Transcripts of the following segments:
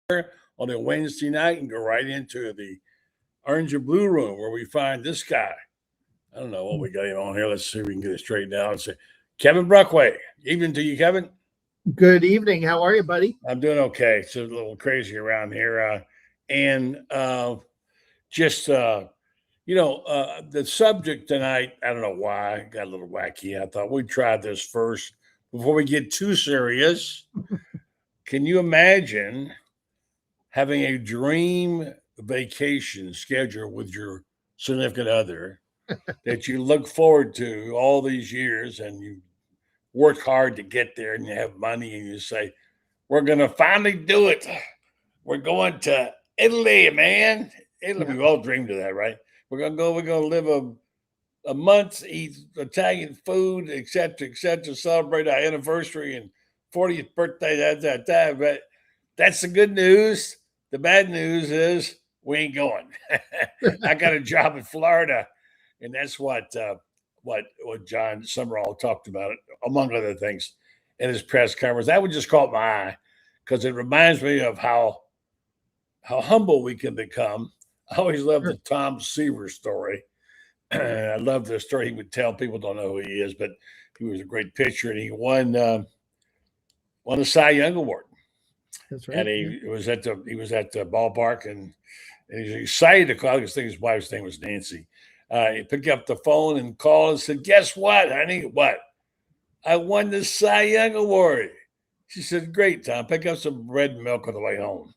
on a Wednesday night and go right into the orange and blue room where we find this guy. I don't know what we got him on here. Let's see if we can get it straightened out. And say, Kevin Brockway. Evening to you, Kevin. Good evening. How are you, buddy? I'm doing okay. It's a little crazy around here. The subject tonight, I don't know why, I got a little wacky. I thought we'd try this first before we get too serious. Can you imagine having a dream vacation schedule with your significant other that you look forward to all these years and you work hard to get there and you have money and you say, we're going to finally do it. We're going to Italy, man. Italy, yeah. We all dreamed of that, right? We're going to live a month, eat Italian food, et cetera, celebrate our anniversary and 40th birthday, But that's the good news. The bad news is we ain't going. I got a job in Florida, and that's what Jon Sumrall talked about, among other things, in his press conference. That would just caught my eye because it reminds me of how humble we can become. I always love the Tom Seaver story. I love the story he would tell. People don't know who he is, but he was a great pitcher, and he won the Cy Young Award. That's right. And he was at the ballpark, and he was excited to call. I think his wife's name was Nancy. He picked up the phone and called and said, "Guess what, honey? What? I won the Cy Young Award." She said, "Great, Tom. Pick up some bread and milk on the way home."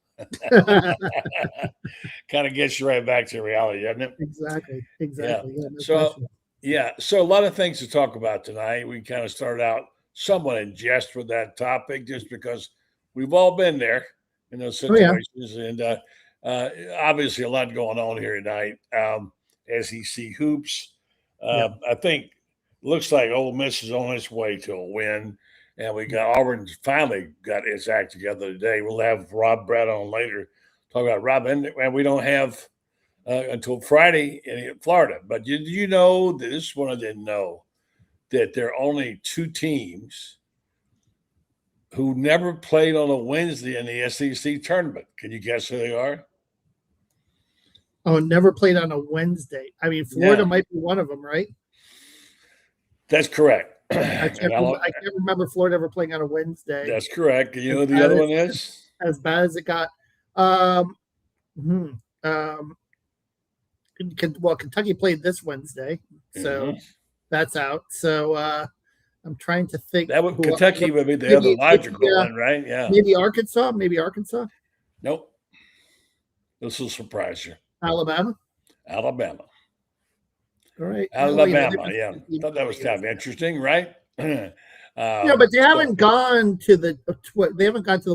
Kind of gets you right back to reality, doesn't it? Exactly. Yeah. So a lot of things to talk about tonight. We kind of started out somewhat in jest with that topic, just because we've all been there in those situations, and obviously a lot going on here tonight. SEC hoops. I think looks like Ole Miss is on its way to a win. And we got Auburn finally got its act together today. We'll have Rob Brett on later, talk about Rob. And we don't have until Friday in Florida. But did you know, this one I didn't know, that there are only two teams who never played on a Wednesday in the SEC tournament? Can you guess who they are? Oh, never played on a Wednesday. I mean, Florida might be one of them, right? That's correct. I can't remember Florida ever playing on a Wednesday. That's correct. You know who the other one is? As bad as it got. Kentucky played this Wednesday, so that's out. So I'm trying to think. Kentucky would be the other logical one, right? Yeah. Maybe Arkansas. Nope. This will surprise you. Alabama. All right. Alabama, yeah. I thought that was kind of interesting, right? But they haven't gone to the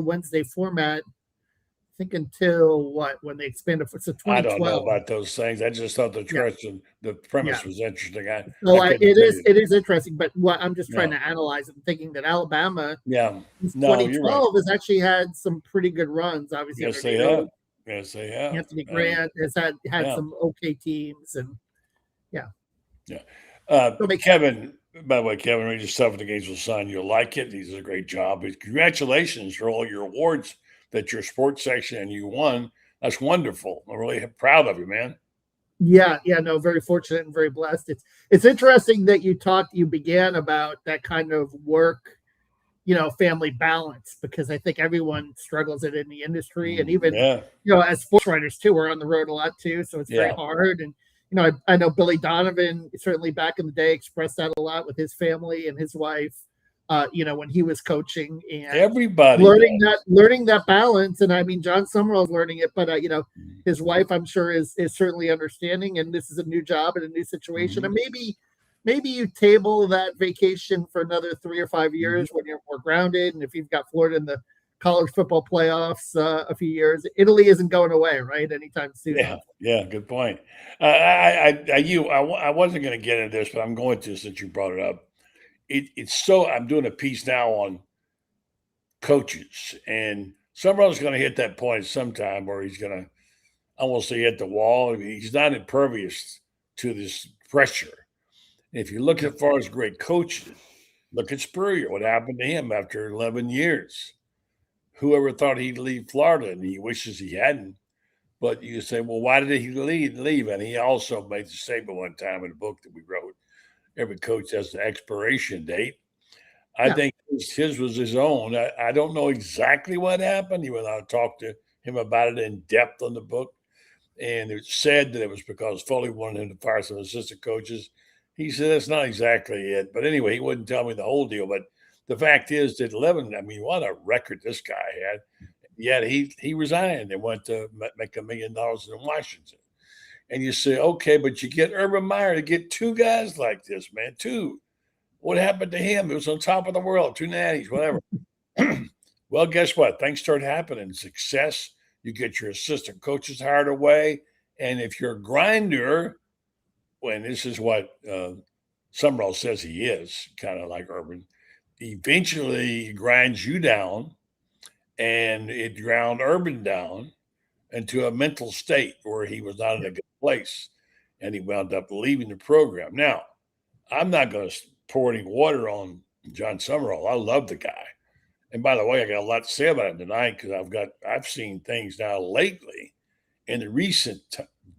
Wednesday format, I think, until when they expanded for 2012. I don't know about those things. I just thought the premise was interesting. It is interesting, but what I'm just trying to analyze and thinking that Alabama, since 2012 has actually had some pretty good runs. Obviously, yes, they have. Anthony Grant has had some okay teams, and Kevin, by the way, Kevin, read yourself in the Gainesville Sun. You'll like it. He does a great job. Congratulations for all your awards that your sports section and you won. That's wonderful. I'm really proud of you, man. Yeah, no, very fortunate and very blessed. It's interesting that you began about that kind of work, family balance, because I think everyone struggles it in the industry, and even as sports writers too, we're on the road a lot too, so it's very hard. And I know Billy Donovan certainly back in the day expressed that a lot with his family and his wife. When he was coaching, and everybody learning that balance. And I mean, Jon Sumrall is learning it, but his wife, I'm sure, is certainly understanding. And this is a new job and a new situation, and maybe you table that vacation for another 3 or 5 years when you're more grounded. And if you've got Florida in the college football playoffs a few years, Italy isn't going away, right, anytime soon. Yeah, good point. I wasn't going to get into this, but I'm going to, since you brought it up. I'm doing a piece now on coaches, and Summerall's going to hit that point sometime where he's going to almost hit the wall. I mean, he's not impervious to this pressure. If you look as far as great coaches, look at Spurrier. What happened to him after 11 years? whoever thought he'd leave Florida, and he wishes he hadn't. But you say, well, why did he leave? And he also made the statement one time in a book that we wrote, every coach has an expiration date. I think his was his own. I don't know exactly what happened. He went out and talked to him about it in depth on the book. And it said that it was because Foley wanted him to fire some assistant coaches. He said that's not exactly it. But anyway, he wouldn't tell me the whole deal. But the fact is that 11, I mean, what a record this guy had. Yet he resigned and went to make $1 million in Washington. And you say, okay, but you get Urban Meyer to get two guys like this, man, two. What happened to him? It was on top of the world, 2 natties, whatever. Well, guess what? Things start happening. Success. You get your assistant coaches hired away. And if you're a grinder, when this is what Sumrall says he is, kind of like Urban, eventually grinds you down, and it ground Urban down into a mental state where he was not in a good place, and he wound up leaving the program. Now, I'm not going to pour any water on Jon Sumrall. I love the guy. And by the way, I got a lot to say about him tonight because I've seen things now lately in the recent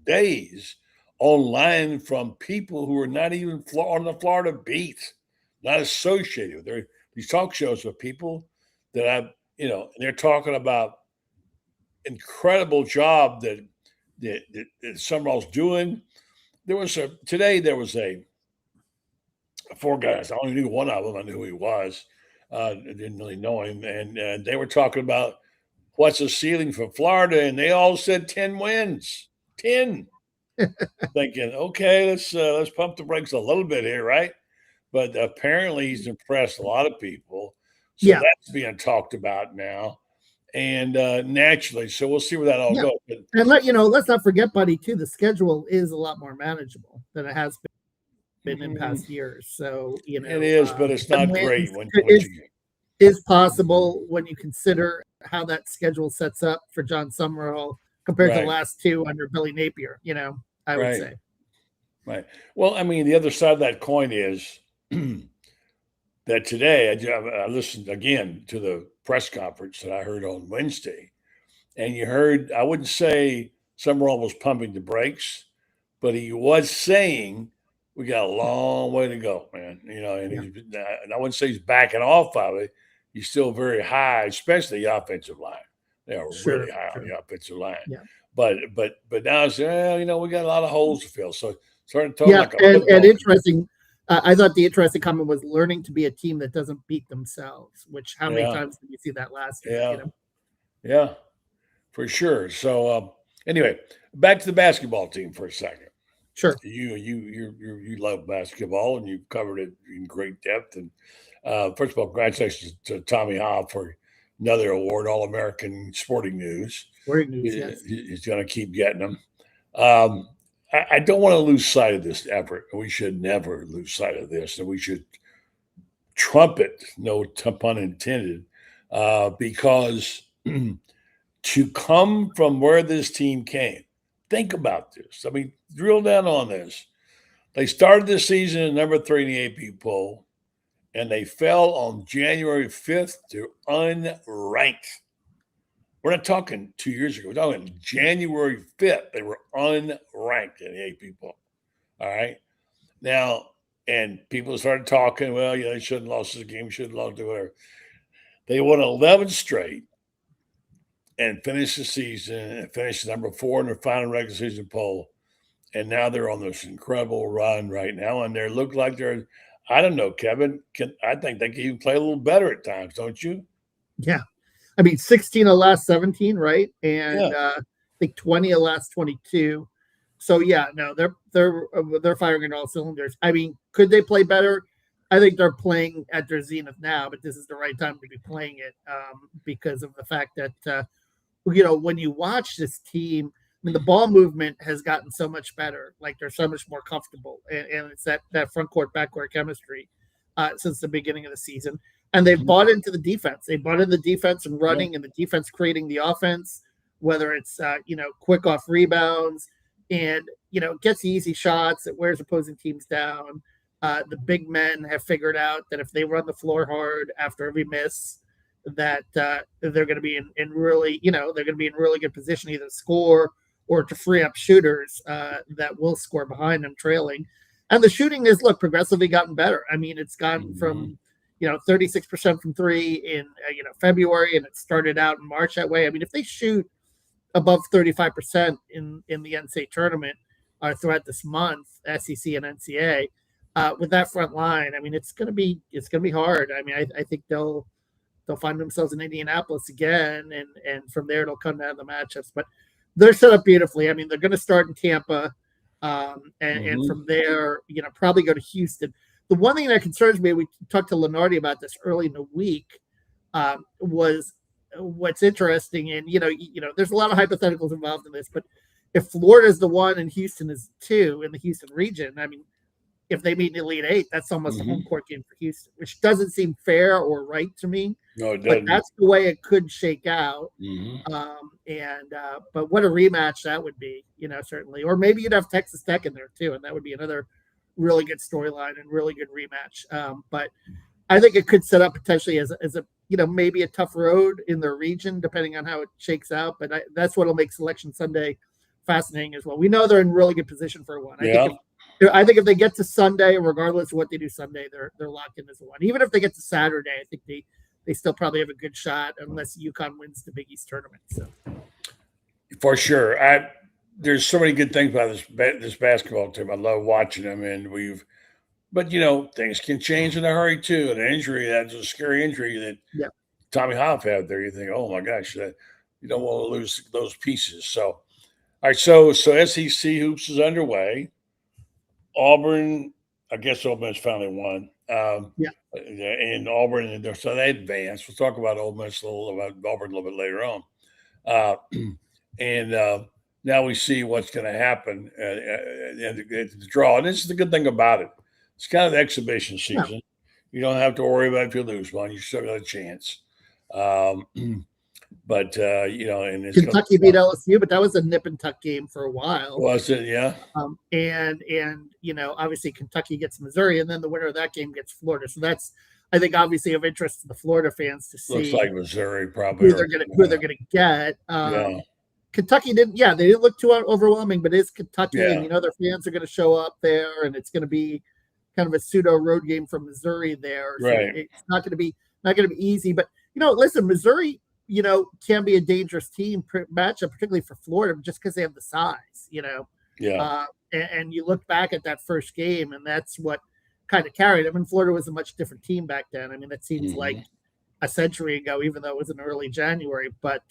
days online from people who are not even on the Florida beat, not associated with these talk shows with people that and they're talking about incredible job that Sumrall's doing. There was 4 guys. I only knew one of them. I knew who he was. I didn't really know him. And they were talking about what's the ceiling for Florida, and they all said 10 wins. 10. Thinking, okay, let's pump the brakes a little bit here, right? But apparently he's impressed a lot of people. So that's being talked about now. And naturally, so we'll see where that all goes. But, and let's not forget, buddy, too, the schedule is a lot more manageable than it has been in past years. So, it is, but it's not great when is possible when you consider how that schedule sets up for Jon Sumrall compared to the last 2 under Billy Napier, I would say. Right. Well, I mean, the other side of that coin is that today I listened again to the press conference that I heard on Wednesday, and you heard, I wouldn't say Sumrall was pumping the brakes, but he was saying we got a long way to go, man. And I wouldn't say he's backing off of it. He's still very high, especially the offensive line. They are really high on the offensive line. Yeah. But now it's, we got a lot of holes to fill. So starting to talk and interesting. I thought the interesting comment was learning to be a team that doesn't beat themselves, which how many times did you see that last year? Yeah, for sure. So anyway, back to the basketball team for a second. Sure. You love basketball and you've covered it in great depth. And first of all, congratulations to Tommy Hobb for another award, All-American Sporting News. Yes. He's going to keep getting them. I don't want to lose sight of this effort. We should never lose sight of this, and we should trumpet, no pun intended, because to come from where this team came, think about this. I mean, drill down on this. They started this season at number 3 in the AP poll, and they fell on January 5th to unranked. We're not talking 2 years ago. We're talking January 5th. They were unranked in the AP poll. All right. Now, and people started talking, well, they shouldn't have lost this game, shouldn't have lost it, whatever. They won 11 straight and finished the season and finished number 4 in their final regular season poll. And now they're on this incredible run right now. And they look like they're, I don't know, Kevin, I think they can even play a little better at times, don't you? Yeah. I mean, 16 of last 17, right? And I think 20 of last 22. So no, they're firing on all cylinders. I mean, could they play better? I think they're playing at their zenith now, but this is the right time to be playing it because of the fact that when you watch this team, I mean, the ball movement has gotten so much better. Like they're so much more comfortable, and it's that front court backcourt chemistry since the beginning of the season. And they've bought into the defense. They bought into the defense and running, and the defense creating the offense, whether it's quick off rebounds and gets the easy shots, it wears opposing teams down. The big men have figured out that if they run the floor hard after every miss, that they're going to be in really, they're going to be in really good position either to score or to free up shooters that will score behind them trailing. And the shooting has progressively gotten better. I mean, it's gotten from 36% from three in February, and it started out in March that way. I mean, if they shoot above 35% in the NCAA tournament throughout this month, SEC and NCAA, with that front line, I mean, it's gonna be hard. I mean, I think they'll find themselves in Indianapolis again, and from there it'll come down to the matchups. But they're set up beautifully. I mean, they're going to start in Tampa, and from there, probably go to Houston. The one thing that concerns me, we talked to Lenardi about this early in the week, was what's interesting. And, there's a lot of hypotheticals involved in this, but if Florida is the 1 and Houston is 2 in the Houston region, I mean, if they meet in the Elite Eight, that's almost a home court game for Houston, which doesn't seem fair or right to me. No, it doesn't. But that's the way it could shake out. But what a rematch that would be, certainly. Or maybe you'd have Texas Tech in there too, and that would be another really good storyline and really good rematch. But I think it could set up potentially as a maybe a tough road in their region, depending on how it shakes out. But that's what'll make Selection Sunday fascinating as well. We know they're in really good position for one. I think if they get to Sunday, regardless of what they do Sunday, they're locked in as one. Even if they get to Saturday, I think they still probably have a good shot, unless UConn wins the Big East tournament. So, for sure, there's so many good things about this basketball team. I love watching them, and but things can change in a hurry too. An injury, that's a scary injury that Tommy Hoff had there. You think, oh my gosh, you don't want to lose those pieces. So, all right, so SEC hoops is underway. Auburn, I guess Auburn's finally won. And Auburn, so they advanced. We'll talk about Auburn a little bit later on. Now we see what's going to happen at the draw. And this is the good thing about it. It's kind of the exhibition season. Yeah. You don't have to worry about if you lose one. You still got a chance. But and Kentucky beat LSU, but that was a nip and tuck game for a while. Was it? Yeah. And obviously Kentucky gets Missouri, and then the winner of that game gets Florida. So that's, I think, obviously of interest to the Florida fans to see. Looks like Missouri probably who they're going to get. Kentucky didn't. Yeah, they didn't look too overwhelming, but it's Kentucky, and their fans are going to show up there, and it's going to be kind of a pseudo road game from Missouri there. So right. It's not going to be easy, but listen, Missouri, can be a dangerous team matchup, particularly for Florida, just because they have the size, and you look back at that first game, and that's what kind of carried them. And Florida was a much different team back then. I mean, that seems like a century ago, even though it was in early January. But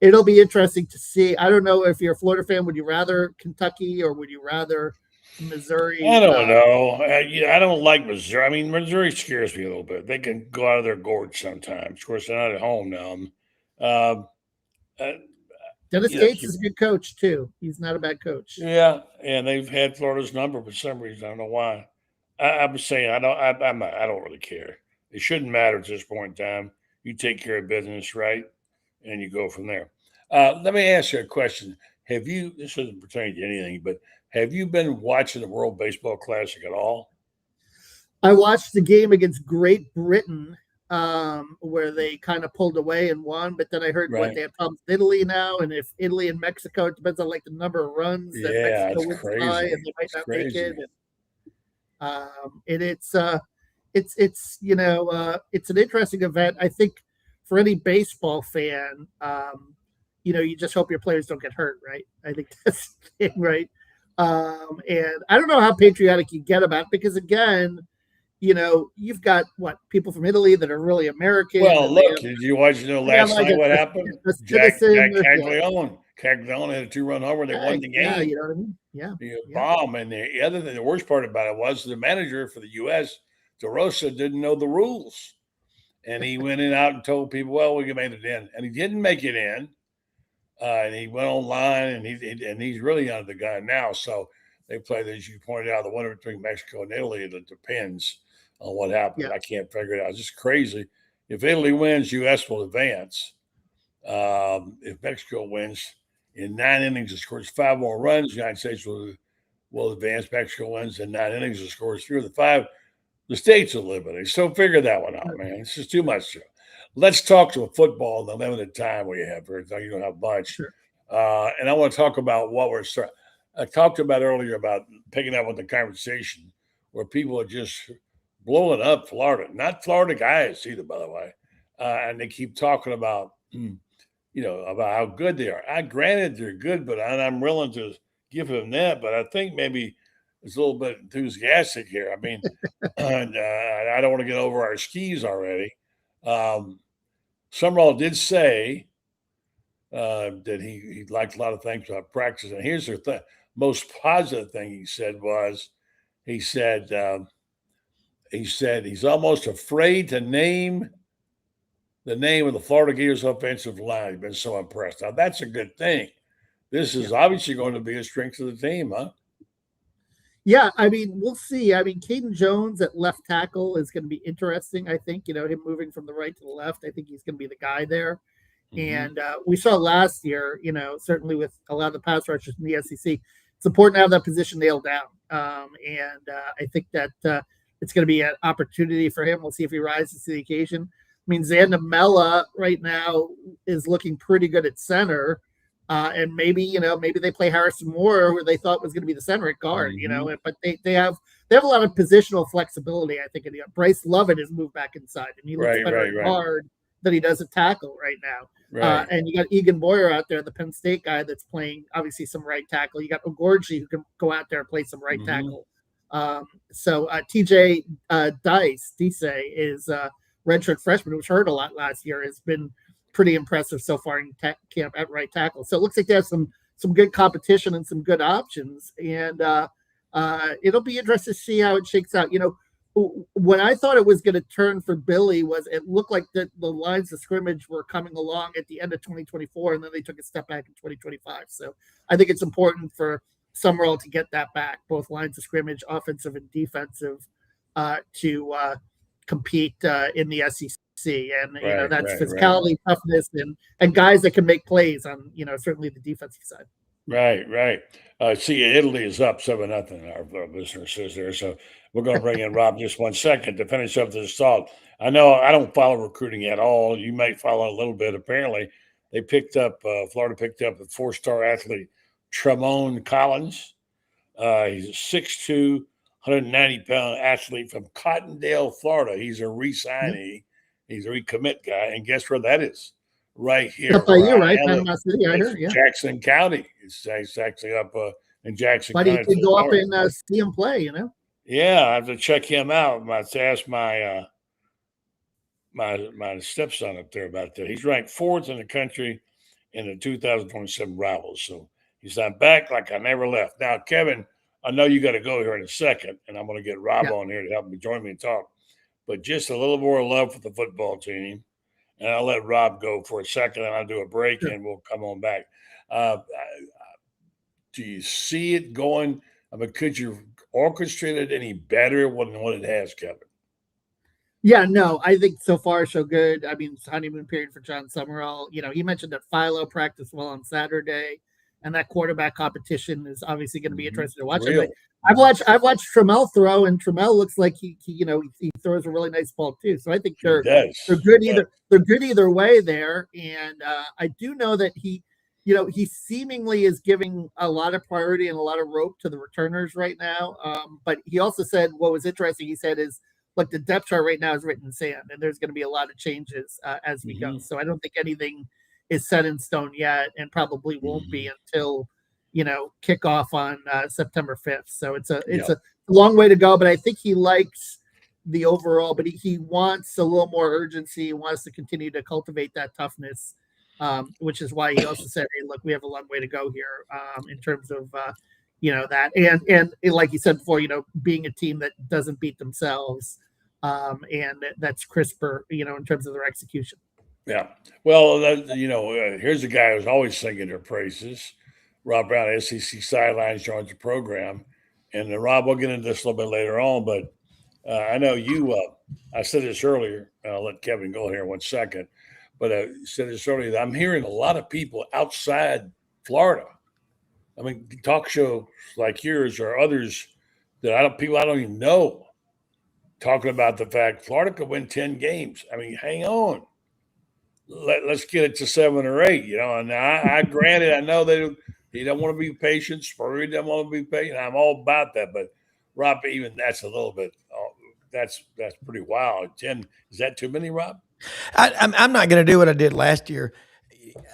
it'll be interesting to see. I don't know if you're a Florida fan, would you rather Kentucky or would you rather Missouri? I don't know. I don't like Missouri. I mean, Missouri scares me a little bit. They can go out of their gorge sometimes. Of course, they're not at home now. Dennis Gates is a good coach too. He's not a bad coach. Yeah, and they've had Florida's number for some reason. I don't know why. I'm saying I don't really care. It shouldn't matter at this point in time. You take care of business, right, and you go from there. Let me ask you a question. This doesn't pertain to anything, but have you been watching the World Baseball Classic at all? I watched the game against Great Britain, where they kind of pulled away and won, but then I heard they have problems with Italy now, and if Italy and Mexico, it depends on the number of runs that Mexico wins by, and they might not make it. And it's an interesting event. I think for any baseball fan, you just hope your players don't get hurt, right? I think that's the thing, right? And I don't know how patriotic you get about it, because again, you've got people from Italy that are really American. Well, look, did you watch last night what happened? Jack Caglione. Caglione had a 2-run homer. They won the game. Yeah, you know what I mean? Yeah. Bomb. And the worst part about it was the manager for the U.S., DeRosa, didn't know the rules. And he went out and told people, well, we made it in. And he didn't make it in. And he went online, and he's really under the gun now. So they played, as you pointed out, the winner between Mexico and Italy. It depends on what happened. Yeah. I can't figure it out. It's just crazy. If Italy wins, U.S. will advance. If Mexico wins in 9 innings and scores 5 more runs, the United States will advance. Mexico wins in 9 innings and scores 3 of the 5. The states will eliminate. So figure that one out, man. It's just too much. let's talk to football in the limited time we have. You don't have much. Sure. And I want to talk about what I talked about earlier about picking up on the conversation where people are just blowing up Florida, not Florida guys either, by the way. And they keep talking about, about how good they are. Granted, they're good, but I'm willing to give them that. But I think maybe it's a little bit enthusiastic here. I mean, and, I don't want to get over our skis already. Sumrall did say that he liked a lot of things about practice. And here's the most positive thing he said was, he said he's almost afraid to name the name of the Florida Gators offensive line. He's been so impressed. Now, that's a good thing. This is obviously going to be a strength of the team, huh? Yeah, I mean, we'll see. I mean, Caden Jones at left tackle is going to be interesting, I think. Him moving from the right to the left, I think he's going to be the guy there. And we saw last year, certainly with a lot of the pass rushers in the SEC, it's important to have that position nailed down. I think that it's going to be an opportunity for him. We'll see if he rises to the occasion. I mean, Zandamela right now is looking pretty good at center. And maybe they play Harrison Moore, where they thought was going to be the center at guard, but they have a lot of positional flexibility, I think. Bryce Lovett has moved back inside, and he looks better at guard than he does at tackle right now. Right. And you got Egan Boyer out there, the Penn State guy that's playing obviously some right tackle. You got Ogorji who can go out there and play some right tackle. So TJ Dice is redshirt freshman who was hurt a lot last year, has been pretty impressive so far in camp at right tackle. So it looks like they have some good competition and some good options. And it'll be interesting to see how it shakes out. When I thought it was going to turn for Billy was it looked like the lines of scrimmage were coming along at the end of 2024, and then they took a step back in 2025. So I think it's important for Sumrall to get that back, both lines of scrimmage, offensive and defensive, to compete in the SEC. And that's physicality, toughness, and guys that can make plays on certainly the defensive side. Right. See, Italy is up 7-0. Our listener says there. So we're going to bring in Rob just 1 second to finish up this thought. I know I don't follow recruiting at all. You might follow a little bit. Apparently, they Florida picked up a 4-star athlete, Tremone Collins. He's a 6'2", 190-pound athlete from Cottondale, Florida. He's a re-signee. He's a recommit guy. And guess where that is? Right here. Up by you, right? Panama City, I heard, yeah. Jackson County. It's actually up in Jackson County. But he could go up and see him play, Yeah, I have to check him out. I have to ask my my stepson up there about that. He's ranked 4th in the country in the 2027 Rivals. So he's not back like I never left. Now, Kevin, I know you got to go here in a second, and I'm going to get Rob on here to help me join me and talk. But just a little more love for the football team. And I'll let Rob go for a second, and I'll do a break, and we'll come on back. Do you see it going? I mean, could you orchestrate it any better than what it has, Kevin? Yeah, no, I think so far so good. I mean, it's honeymoon period for Jon Sumrall. He mentioned that Philo practiced well on Saturday, and that quarterback competition is obviously going to be interesting to watch. I've watched Trammell throw, and Trammell looks like he throws a really nice ball too. So I think they're good either way there. And I do know that he seemingly is giving a lot of priority and a lot of rope to the returners right now. But he also said what was interesting. He said is like the depth chart right now is written in sand, and there's going to be a lot of changes as we go. So I don't think anything is set in stone yet, and probably won't be until kickoff on September 5th. So it's a long way to go, but I think he likes the overall, but he wants a little more urgency. He wants to continue to cultivate that toughness, which is why he also said, hey, look, we have a long way to go here in terms of, that. And like you said before, being a team that doesn't beat themselves and that's crisper, in terms of their execution. Yeah. Well, here's a guy who's always singing their praises. Rob Browne, SEC Sidelines, joins the program. And Rob, we'll get into this a little bit later on, but I know you, I said this earlier, and I'll let Kevin go here in 1 second, but I said this earlier, that I'm hearing a lot of people outside Florida. I mean, talk shows like yours or others that I don't even know, talking about the fact Florida could win 10 games. I mean, hang on. let's get it to 7 or 8, And I granted, I know he don't want to be patient. Spurrier doesn't want to be patient. I'm all about that, but Rob, even that's a little bit. That's pretty wild. 10, is that too many, Rob? I'm not going to do what I did last year.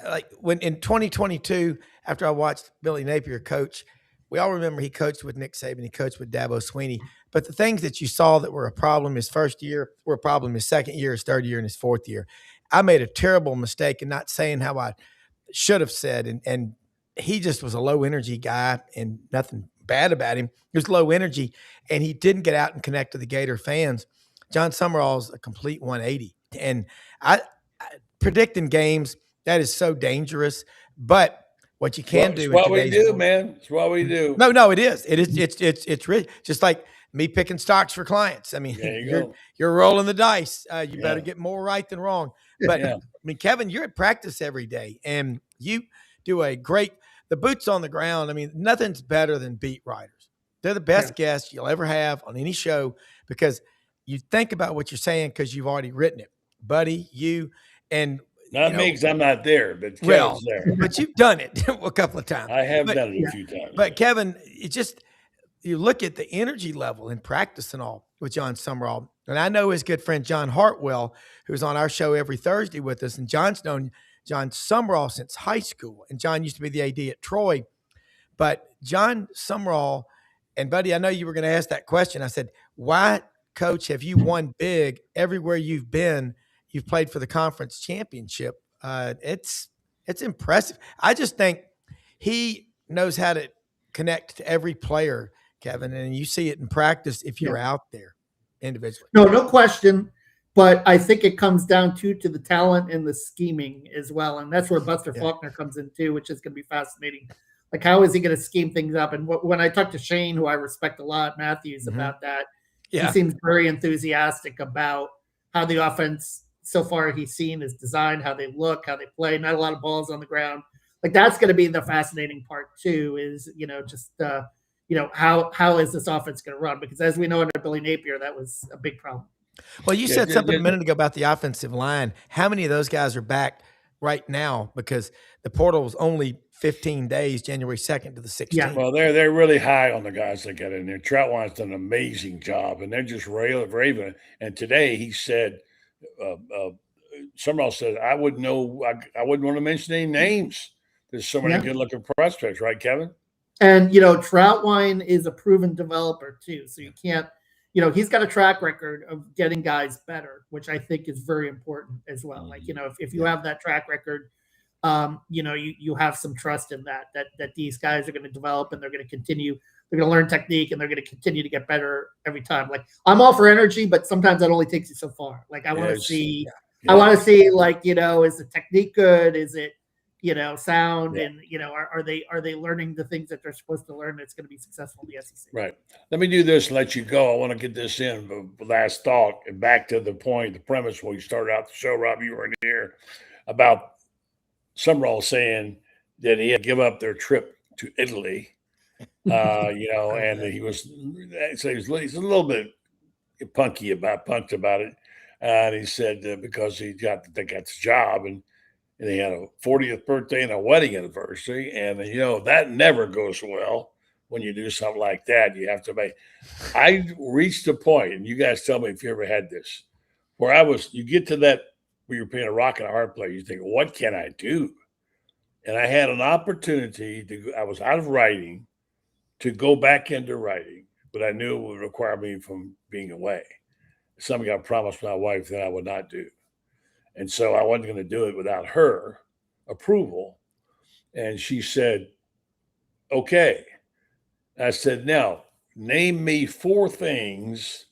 Like when in 2022, after I watched Billy Napier coach, we all remember he coached with Nick Saban, he coached with Dabo Swinney. But the things that you saw that were a problem his first year were a problem his second year, his third year, and his fourth year. I made a terrible mistake in not saying how I should have said, and he just was a low energy guy, and nothing bad about him. He was low energy, and he didn't get out and connect to the Gator fans. Jon Sumrall's a complete 180, and I predicting games, that is so dangerous. But what you can do, it's what we do, man. It's what we do. No, it is. It's really just like me picking stocks for clients. I mean, you're rolling the dice. You better get more right than wrong. But I mean, Kevin, you're at practice every day, and you do the boots on the ground. I mean, nothing's better than beat writers. They're the best guests you'll ever have on any show because you think about what you're saying because you've already written it, buddy. Me, because I'm not there, but Kevin's there. But you've done it a couple of times. I have done it a few times. But Kevin, you look at the energy level in practice and all with Jon Sumrall. And I know his good friend John Hartwell, who's on our show every Thursday with us. And John's known Jon Sumrall since high school. And John used to be the AD at Troy. But Jon Sumrall, and buddy, I know you were going to ask that question. I said, why, Coach, have you won big everywhere you've been? You've played for the conference championship. It's impressive. I just think he knows how to connect to every player, Kevin, and you see it in practice if you're out there individually. No question. But I think it comes down to the talent and the scheming as well. And that's where Buster Faulkner comes in too, which is going to be fascinating. Like, how is he going to scheme things up? And when I talked to Shane, who I respect a lot, Matthews, about that, he seems very enthusiastic about how the offense so far he's seen is designed, how they look, how they play, not a lot of balls on the ground. Like, that's going to be the fascinating part too, is, how is this offense going to run? Because as we know under Billy Napier, that was a big problem. Well, you said something a minute ago about the offensive line. How many of those guys are back right now? Because the portal was only 15 days, January 2nd to the 16th. Yeah. Well, they're really high on the guys that got in there. Troutwine's done an amazing job, and they're just raving. And today he said, Sumrall said, I wouldn't want to mention any names. There's so many good-looking prospects, right, Kevin? And, Troutwine is a proven developer too. So you can't, he's got a track record of getting guys better, which I think is very important as well. Like, if you have that track record, you have some trust in that these guys are going to develop and they're going to continue. They're going to learn technique and they're going to continue to get better every time. Like, I'm all for energy, but sometimes that only takes you so far. Like, I want to see, like, is the technique good? Is it, sound? And, are they learning the things that they're supposed to learn that's going to be successful in the SEC? Right. Let me do this and let you go. I want to get this in. But last thought, and back to the premise where you started out the show, Rob, you were in here, about Sumrall saying that he had to give up their trip to Italy, and he's a little bit punked about it. And he said because they got the job and they had a 40th birthday and a wedding anniversary. And, that never goes well when you do something like that. You have to I reached a point, and you guys tell me if you ever had this, where you get to that where you're playing a rock and a hard place. You think, what can I do? And I had an opportunity I was out of writing to go back into writing, but I knew it would require me from being away. Something I promised my wife that I would not do. And so I wasn't going to do it without her approval. And she said, okay. I said, now, name me 4 things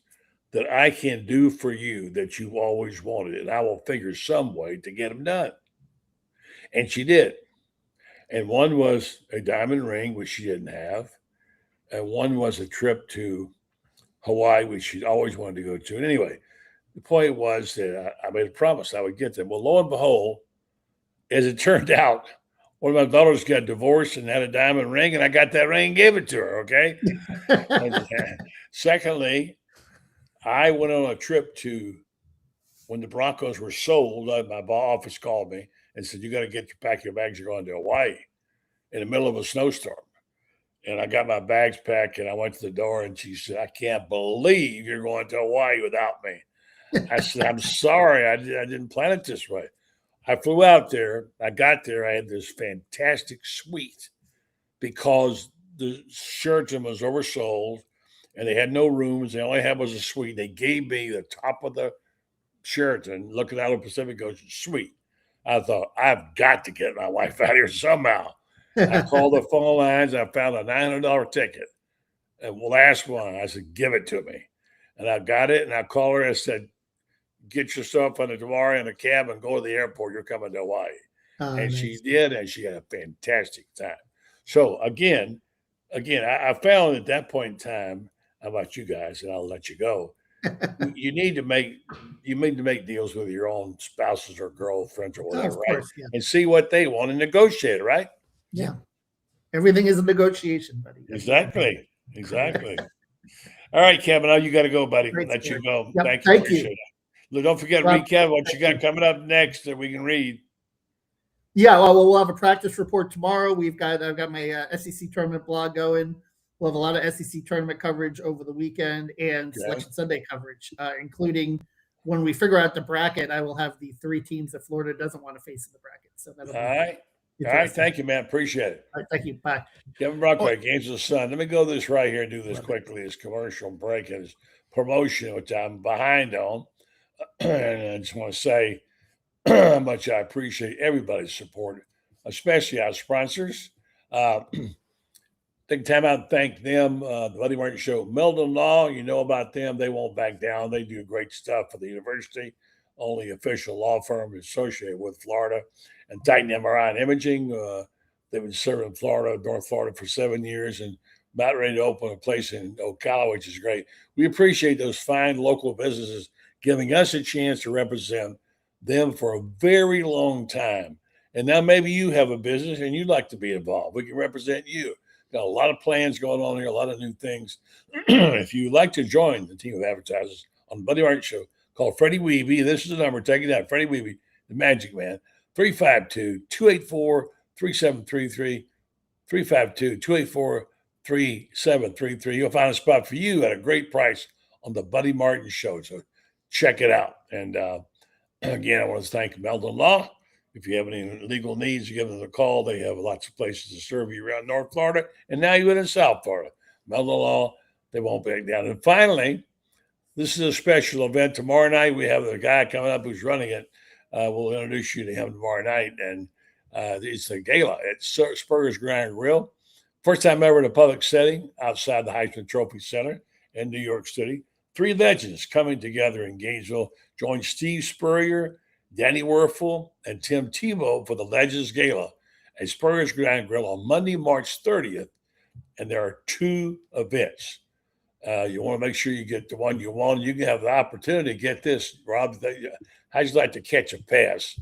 that I can do for you that you've always wanted, and I will figure some way to get them done. And she did. And one was a diamond ring, which she didn't have. And one was a trip to Hawaii, which she'd always wanted to go to. And anyway, the point was that I made a promise I would get them. Well, lo and behold, as it turned out, one of my daughters got divorced and had a diamond ring, and I got that ring and gave it to her, okay? Secondly, I went on a trip to when the Broncos were sold, my office called me and said, "You got to pack your bags. You're going to Hawaii," in the middle of a snowstorm. And I got my bags packed and I went to the door and she said, "I can't believe you're going to Hawaii without me." I said, "I'm sorry. I didn't plan it this way." I flew out there. I got there. I had this fantastic suite because the Sheraton was oversold and they had no rooms. They only had was a suite. They gave me the top of the Sheraton looking out of the Pacific Ocean suite. I thought, I've got to get my wife out here somehow. I called the phone lines. I found a $900 ticket. And the last one, I said, "Give it to me." And I got it. And I called her and I said, "Get yourself on the tomorrow in a cab and go to the airport. You're coming to Hawaii." And nice. she did. And she had a fantastic time. So again, I found at that point in time, how about you guys, and I'll let you go. You need to make deals with your own spouses or girlfriends or whatever, right? Course, yeah. And see what they want and negotiate, right? Yeah. Everything is a negotiation, buddy. Exactly. All right, Kevin, now you got to go, buddy. Great, Let you go. Yep, Thank thank you. you. Appreciate it. Don't forget to recap what you got coming up next that we can read. Yeah, well, we'll have a practice report tomorrow. I've got my SEC tournament blog going. We'll have a lot of SEC tournament coverage over the weekend and Selection Sunday coverage, including when we figure out the bracket. I will have the 3 teams that Florida doesn't want to face in the bracket. So that'll All right. Thank you, man. Appreciate it. All right, thank you. Bye. Kevin Brockway, Games of the Sun. Let me go this right here and do this quickly. This commercial break and this promotion, which I'm behind on. And I just want to say how much I appreciate everybody's support, especially our sponsors. Take time out and thank them. The Buddy Martin Show, Meldon Law, you know about them. They won't back down. They do great stuff for the university. Only official law firm associated with Florida. And Titan MRI and Imaging. They've been serving Florida, North Florida for 7 years and about ready to open a place in Ocala, which is great. We appreciate those fine local businesses giving us a chance to represent them for a very long time. And now maybe you have a business and you'd like to be involved. We can represent you. Got a lot of plans going on here, a lot of new things. If you'd like to join the team of advertisers on the Buddy Martin Show, call Freddie Weeby. This is the number. Take it down. Freddie Weeby, the Magic Man, 352-284-3733, 352-284-3733. You'll find a spot for you at a great price on the Buddy Martin Show. So check it out. And again, I want to thank Meldon Law. If you have any legal needs, you give them a call. They have lots of places to serve you around North Florida. And now you're in South Florida. Meldon Law, they won't back down. And finally, this is a special event. Tomorrow night, we have a guy coming up who's running it. We'll introduce you to him tomorrow night. And it's the gala at Spurger's Grind Grill. First time ever in a public setting outside the Heisman Trophy Center in New York City. 3 legends coming together in Gainesville. Join Steve Spurrier, Danny Werfel, and Tim Tebow for the Legends Gala at Spurger's Grind Grill on Monday, March 30th. And there are 2 events. You want to make sure you get the one you want. You can have the opportunity to get this, Rob. How'd you like to catch a pass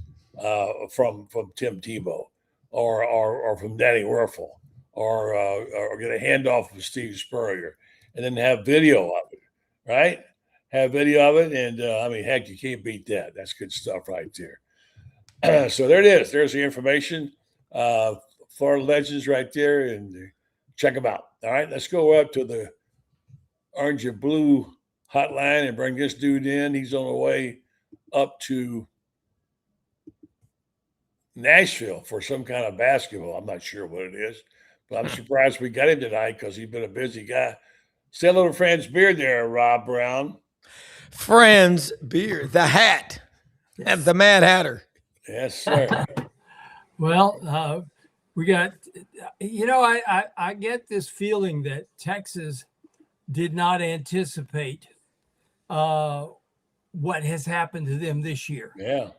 from Tim Tebow or from Danny Werfel or get a handoff from Steve Spurrier and then have video of it, right? Have video of it. And I mean, heck, you can't beat that. That's good stuff right there. So there it is. There's the information. Florida Legends right there. And check them out. All right, let's go up to the orange and blue hotline and bring this dude in. He's on the way up to Nashville for some kind of basketball. I'm not sure what it is, but I'm surprised we got him tonight because he's been a busy guy. Say hello to Friends Beard there, Rob Browne. Friends Beard, the hat, and the Mad Hatter. Yes, sir. Well, we got, I get this feeling that Texas did not anticipate what has happened to them this year. Yeah.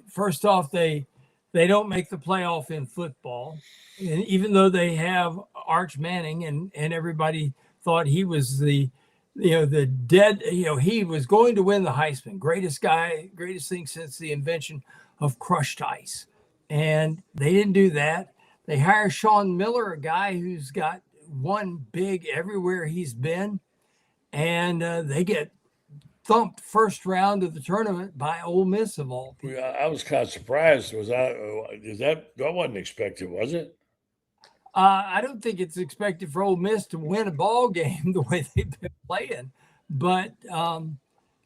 First off, they don't make the playoff in football. And even though they have Arch Manning and everybody thought he was he was going to win the Heisman, greatest thing since the invention of crushed ice. And they didn't do that. They hire Sean Miller, a guy who's got won big everywhere he's been. And they get thumped first round of the tournament by Ole Miss of all people. I was kind of surprised. That wasn't expected, was it? I don't think it's expected for Ole Miss to win a ball game the way they've been playing, but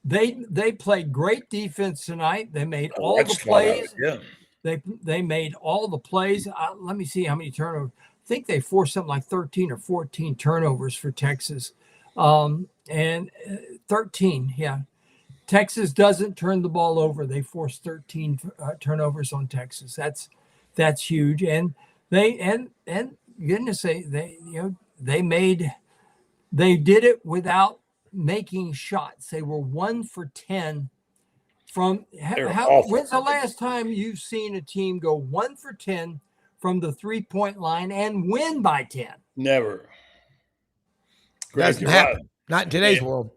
they played great defense tonight. They made all the plays. Yeah. They made all the plays. Let me see how many turnovers. I think they forced something like 13 or 14 turnovers for Texas. And 13, yeah. Texas doesn't turn the ball over. They forced 13 turnovers on Texas. That's huge. And goodness, they did it without making shots. They were 1 for 10 from when's the last time you've seen a team go 1 for 10 from the 3-point line and win by 10? Never. Doesn't happen. Not in today's world.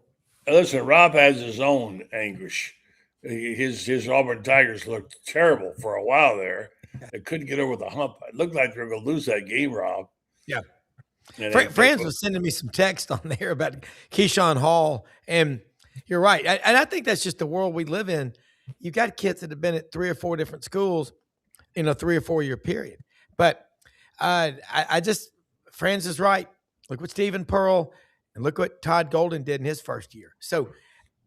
Listen, Rob has his own anguish. His Auburn Tigers looked terrible for a while there. They couldn't get over the hump. It looked like they were going to lose that game, Rob. Yeah. Franz was sending me some text on there about Keyshawn Hall, and you're right. And I think that's just the world we live in. You got kids that have been at 3 or 4 different schools in a 3 or 4 year period. But Franz is right. Look what Stephen Pearl and look what Todd Golden did in his first year. So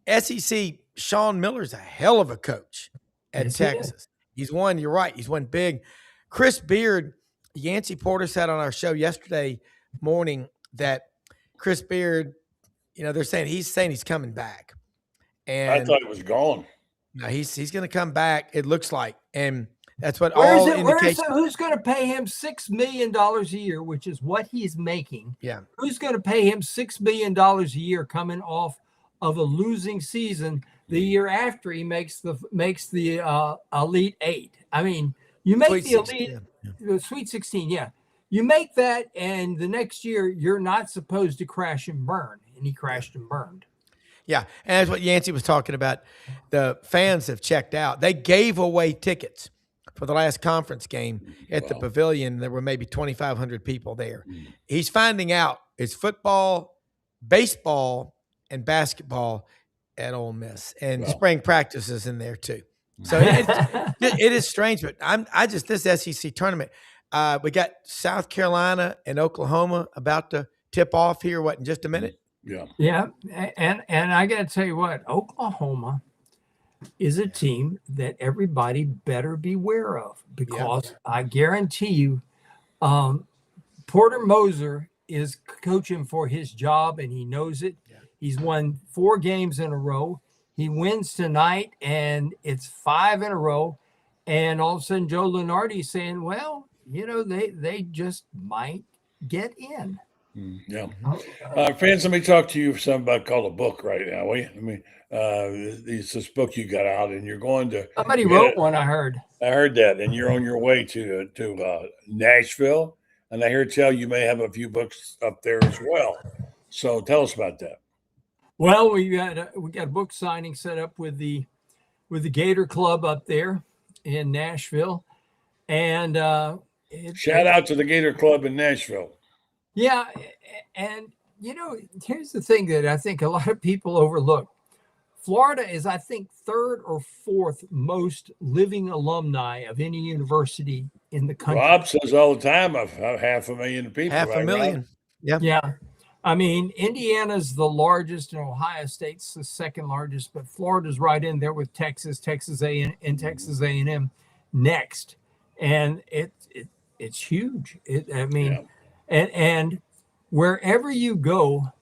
SEC, Sean Miller's a hell of a coach at Texas. He's won, you're right, he's won big. Chris Beard, Yancey Porter said on our show yesterday morning that Chris Beard, they're saying he's coming back. And I thought he was gone. No, he's going to come back, it looks like. And that's what all indications. Who's going to pay him $6 million a year, which is what he's making? Yeah. Who's going to pay him $6 million a year coming off of a losing season the year after he makes the Elite Eight? I mean, you make Sweet the Elite 16, Sweet 16, yeah. You make that, and the next year you're not supposed to crash and burn, and he crashed and burned. Yeah, and that's what Yancey was talking about. The fans have checked out. They gave away tickets for the last conference game at the Pavilion. There were maybe 2,500 people there. He's finding out it's football, baseball, and basketball at Ole Miss, and spring practices in there too. So it is strange, but this SEC tournament. We got South Carolina and Oklahoma about to tip off here. In just a minute? Yeah, and I got to tell you what, Oklahoma is a team that everybody better beware of, because I guarantee you, Porter Moser is coaching for his job, and he knows it. Yeah. He's won 4 games in a row. He wins tonight, and it's 5 in a row. And all of a sudden, Joe Lunardi's saying, well, they just might get in. Yeah. Friends, let me talk to you something about called a book right now. It's this book you got out, and you're going to. Somebody wrote one, I heard. I heard that, and you're on your way to Nashville, and I hear tell you may have a few books up there as well. So tell us about that. Well, we got a book signing set up with the Gator Club up there in Nashville, and shout out to the Gator Club in Nashville. Yeah, and here's the thing that I think a lot of people overlook. Florida is, I think, 3rd or 4th most living alumni of any university in the country. Rob says all the time, of 500,000 people. 500,000. Yeah. I mean, Indiana's the largest, and Ohio State's the 2nd largest, but Florida's right in there with Texas Texas A&M next, and it's huge. And wherever you go,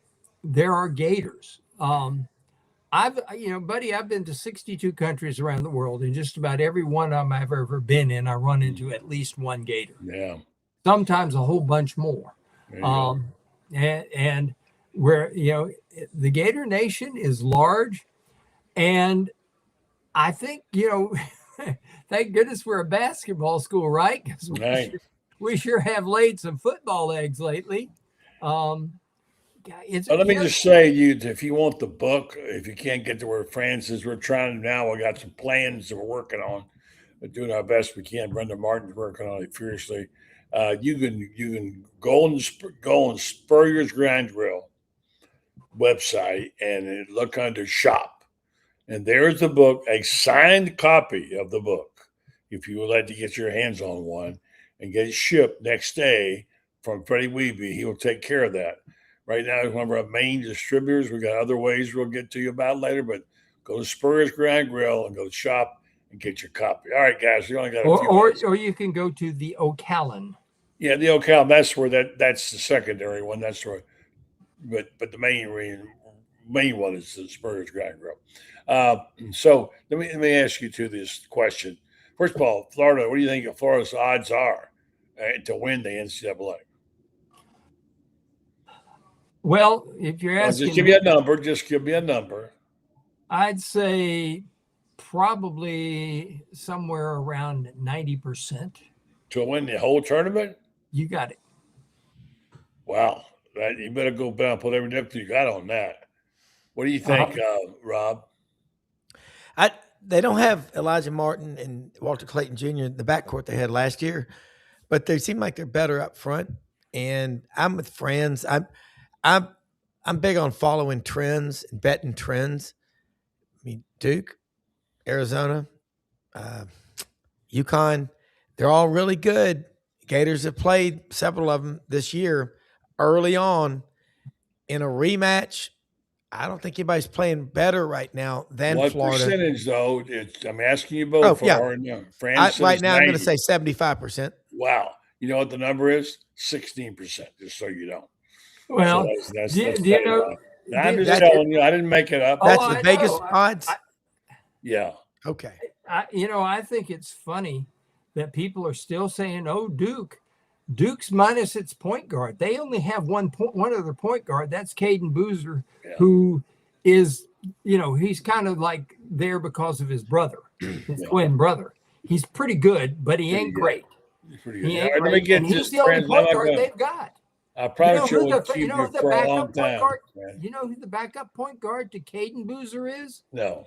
there are Gators. I've been to 62 countries around the world, and just about every one of them I've ever been in, I run into at least one Gator. Yeah. Sometimes a whole bunch more. And where, the Gator Nation is large, and I think, thank goodness we're a basketball school, right? Because we sure have laid some football eggs lately. Let me just say, if you want the book, if you can't get to where France is, we're trying now. We got some plans that we're working on. We're doing our best we can. Brenda Martin's working on it furiously. You can go on Spurrier's Grind Grill website and look under shop, And there's the book, a signed copy of the book, if you would like to get your hands on one and get it shipped next day from Freddie Weeby. He will take care of that. Right now, he's one of our main distributors. We got other ways we'll get to you about later, but go to Spurs Grand Grill and go to shop and get your copy. All right, guys, we only got a few minutes. Or you can go to the Ocala. Yeah, the Ocala, that's where that's the secondary one. That's where, but the main one is the Spurs Grand Grill. So let me ask you this question. First of all, Florida, what do you think Florida's odds are to win the NCAA? Well, if you're asking, just give me a number. Just give me a number. I'd say probably somewhere around 90%. To win the whole tournament? You got it. Wow. You better go down and put every nickel you got on that. What do you think, Rob? They don't have Elijah Martin and Walter Clayton Jr. in the backcourt they had last year, but they seem like they're better up front. And I'm with friends. I'm big on following trends and betting trends. I mean, Duke, Arizona, UConn, they're all really good. Gators have played several of them this year early on in a rematch. I don't think anybody's playing better right now than what Florida. What percentage, though? I'm asking you both. France right now, 90. I'm going to say 75%. Wow. You know what the number is? 16%, just so you know. Well, so that's you know, I'm just telling you, I didn't make it up. That's the Vegas odds? Yeah. Okay. I think it's funny that people are still saying, oh, Duke's minus its point guard. They only have one other point guard. That's Caden Boozer, who is, he's kind of like there because of his brother, his twin brother. He's pretty good, but he ain't great. He's pretty good. He's the only point guard they've got. I promise you will keep you for a long time. You know who the backup point guard to Caden Boozer is? No.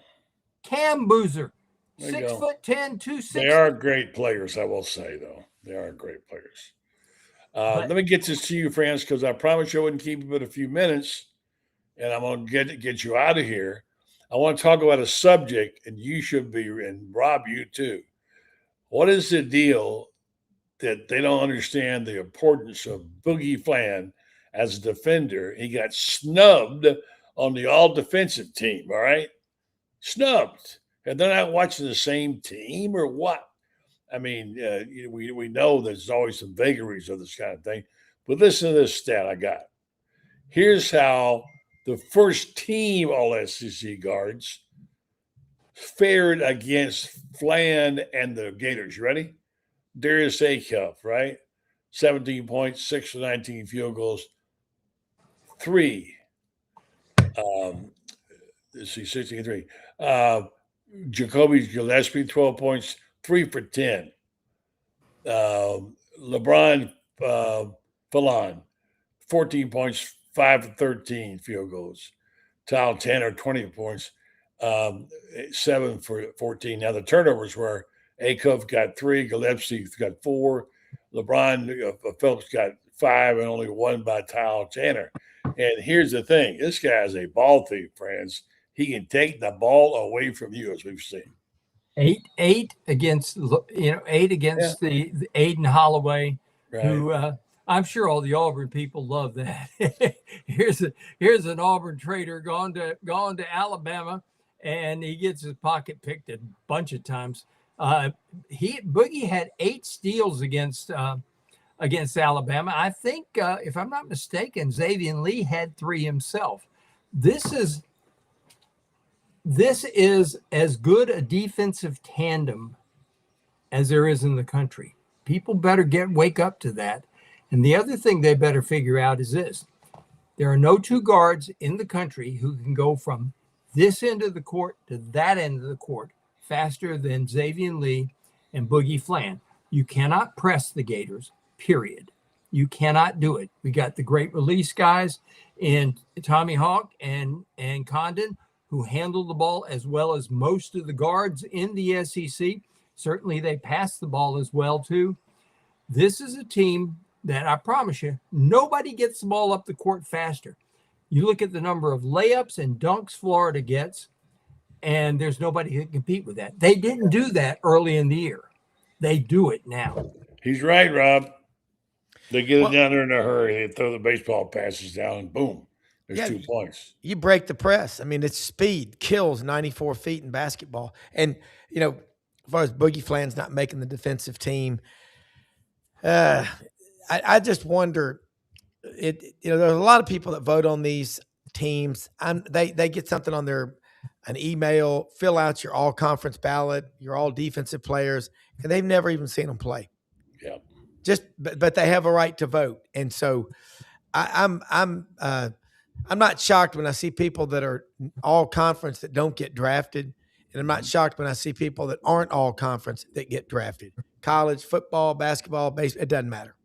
Cam Boozer. 6'10", 260. They are great players, I will say, though. They are great players. Let me get this to you, France, because I promise you I wouldn't keep you but a few minutes, and I'm going to get you out of here. I want to talk about a subject, and you should be, and Rob, you too. What is the deal that they don't understand the importance of Boogie Flan as a defender? He got snubbed on the all-defensive team, all right? Snubbed. And they're not watching the same team or what? I mean, we know there's always some vagaries of this kind of thing. But listen to this stat I got. Here's how the first team All-SEC guards fared against Flan and the Gators. You ready? Darius Acuff, right? 17 points, 6 for 19 field goals, 3. Let's see, 63. Jacoby Gillespie, 12 points, 3 for 10. LeBron Fallon, 14 points, 5 for 13 field goals. Tyler Tanner, 20 points, 7 for 14. Now, the turnovers were Acuff got 3, Gillespie got 4, LeBron Phelps got 5, and only 1 by Tyler Tanner. And here's the thing. This guy is a ball thief, friends. He can take the ball away from you, as we've seen. 8 against the Aiden Holloway, right. Who I'm sure all the Auburn people love that. here's an Auburn trader gone to Alabama, and he gets his pocket picked a bunch of times. Boogie had 8 steals against Alabama. I think, if I'm not mistaken, Xavier Lee had 3 himself. This is as good a defensive tandem as there is in the country. People better wake up to that. And the other thing they better figure out is this. There are no 2 guards in the country who can go from this end of the court to that end of the court faster than Xavier Lee and Boogie Flan. You cannot press the Gators, period. You cannot do it. We got the great release guys in Tommy Hawk and Condon, who handle the ball as well as most of the guards in the SEC. Certainly they pass the ball as well, too. This is a team that, I promise you, nobody gets the ball up the court faster. You look at the number of layups and dunks Florida gets. and there's nobody who can compete with that. They didn't do that early in the year. They do it now. He's right, Rob. They get it down there in a hurry. They throw the baseball passes down, and boom, there's 2 points. You break the press. I mean, it's speed kills 94 feet in basketball. And, as far as Boogie Flan's not making the defensive team, I just wonder. There's a lot of people that vote on these teams. They get something on an email, fill out your all conference ballot, your all defensive players, and they've never even seen them play. Yeah. But they have a right to vote, and so I'm not shocked when I see people that are all conference that don't get drafted, and I'm not shocked when I see people that aren't all conference that get drafted. College football, basketball, baseball, it doesn't matter.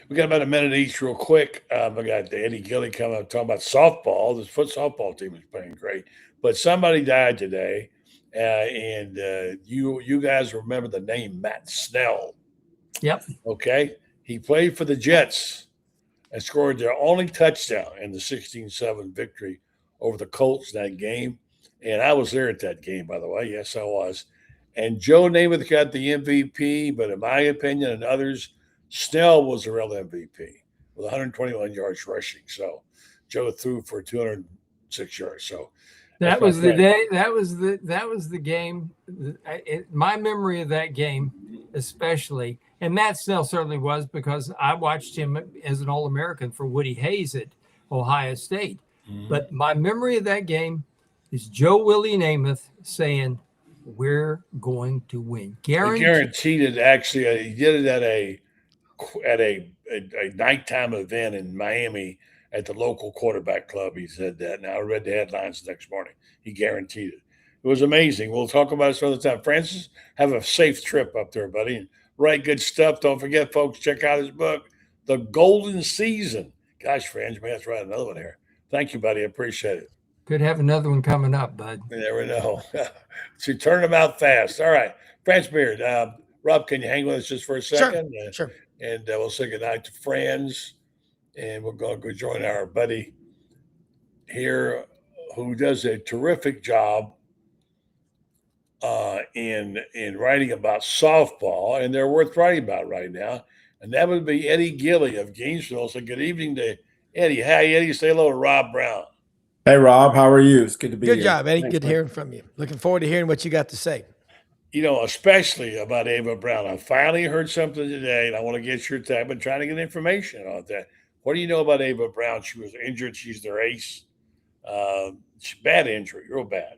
We got about a minute each, real quick. I got Eddie Gilley coming up talking about softball. This foot softball team is playing great, but somebody died today, and you guys remember the name Matt Snell? Yep. Okay, he played for the Jets and scored their only touchdown in the 16-7 victory over the Colts that game. And I was there at that game, by the way. Yes, I was. And Joe Namath got the MVP, but in my opinion and others, Snell was the real MVP with 121 yards rushing. So Joe threw for 206 yards. So that was the day. That was the game. My memory of that game, especially, and Matt Snell certainly was, because I watched him as an All-American for Woody Hayes at Ohio State. Mm-hmm. But my memory of that game is Joe Willie Namath saying, "We're going to win." Guaranteed it. Actually, he did it at a nighttime event in Miami at the local quarterback club. He said that. Now I read the headlines the next morning. He guaranteed it. It was amazing. We'll talk about it some other time. Francis, have a safe trip up there, buddy, and write good stuff. Don't forget, folks, check out his book, The Golden Season. Gosh, Francis, we have to write another one here. Thank you, buddy. I appreciate it. Could have another one coming up, bud. You never know. So you turn them out fast. All right. Francis Beard. Rob, can you hang with us just for a second? Sure. And we'll say goodnight to friends. And we're going to go join our buddy here who does a terrific job in writing about softball. And they're worth writing about right now. And that would be Eddie Gilley of Gainesville. So good evening to Eddie. Hi, Eddie. Say hello to Rob Browne. Hey, Rob. How are you? It's good to be here. Good job, Eddie. Thanks, good hearing from you. Looking forward to hearing what you got to say. Especially about Ava Browne. I finally heard something today, and I want to get your take. I've been trying to get information on that. What do you know about Ava Browne? She was injured. She's their ace. Bad injury, real bad.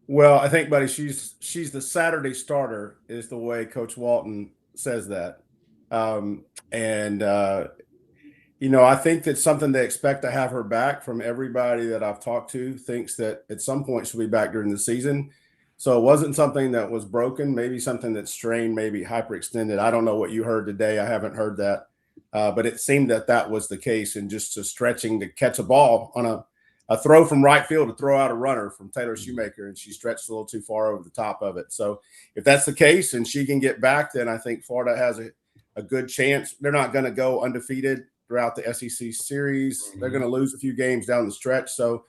Well, I think, buddy, she's the Saturday starter is the way Coach Walton says that. I think that's something they expect to have her back. From everybody that I've talked to thinks that at some point she'll be back during the season. So it wasn't something that was broken, maybe something that's strained, maybe hyperextended. I don't know what you heard today. I haven't heard that. But it seemed that was the case, and just stretching to catch a ball on a throw from right field to throw out a runner from Taylor Shoemaker, and she stretched a little too far over the top of it. So if that's the case and she can get back, then I think Florida has a good chance. They're not going to go undefeated throughout the SEC series. They're going to lose a few games down the stretch. So,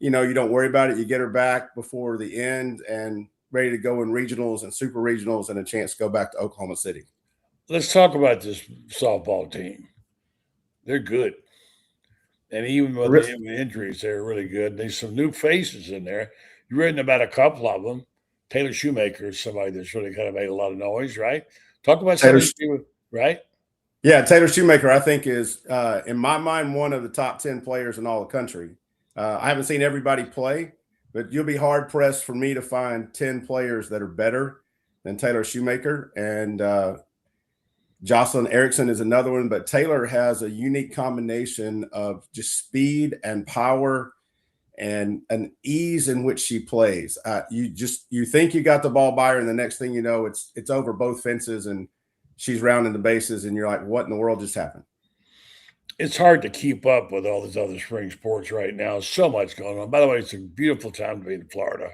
you don't worry about it. You get her back before the end and ready to go in regionals and super regionals and a chance to go back to Oklahoma City. Let's talk about this softball team. They're good. And even with the injuries, they're really good. There's some new faces in there. You've written about a couple of them. Taylor Shoemaker is somebody that's really kind of made a lot of noise, right? Talk about Taylor, right? Yeah, Taylor Shoemaker, I think, is, in my mind, one of the top 10 players in all the country. I haven't seen everybody play, but you'll be hard-pressed for me to find 10 players that are better than Taylor Shoemaker. And Jocelyn Erickson is another one, but Taylor has a unique combination of just speed and power and an ease in which she plays. You think you got the ball by her, and the next thing you know, it's over both fences and she's rounding the bases, and you're like, what in the world just happened? It's hard to keep up with all these other spring sports right now. So much going on. By the way, it's a beautiful time to be in Florida.